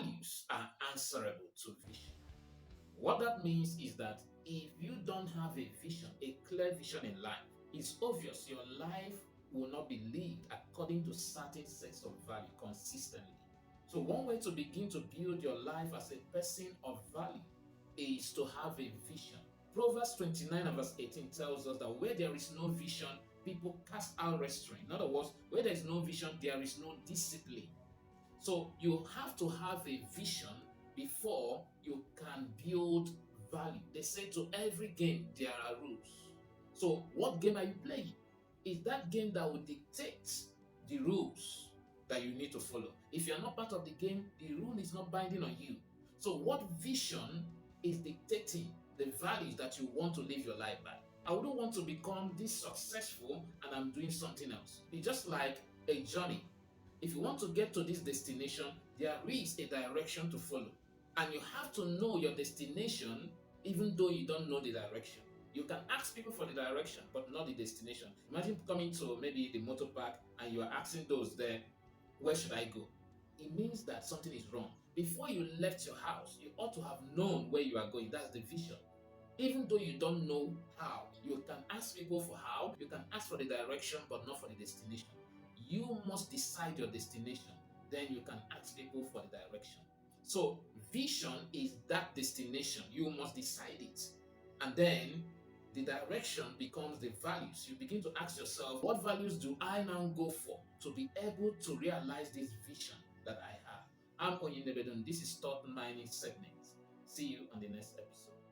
values are answerable to vision. What that means is that if you don't have a vision, a clear vision in life, it's obvious your life will not be lived according to certain sets of value consistently. So one way to begin to build your life as a person of value is to have a vision. Proverbs 29 and verse 18 tells us that where there is no vision, people cast out restraint. In other words, where there is no vision, there is no discipline. So you have to have a vision before you can build value. They say to every game there are rules. So what game are you playing? Is that game that will dictate the rules that you need to follow. If you're not part of the game, the rule is not binding on you. So what vision is dictating the values that you want to live your life by? I wouldn't want to become this successful and I'm doing something else. It's just like a journey. If you want to get to this destination, there is a direction to follow. And you have to know your destination even though you don't know the direction. You can ask people for the direction, but not the destination. Imagine coming to maybe the motor park and you are asking those there, where should I go? It means that something is wrong. Before you left your house, you ought to have known where you are going. That's the vision. Even though you don't know how, you can ask people for how, you can ask for the direction, but not for the destination. You must decide your destination, then you can ask people for the direction. So, vision is that destination. You must decide it. And then the direction becomes the values. You begin to ask yourself, what values do I now go for to be able to realize this vision that I have? I'm Onyi Nnebedum. This is Thought Mining segment. See you on the next episode.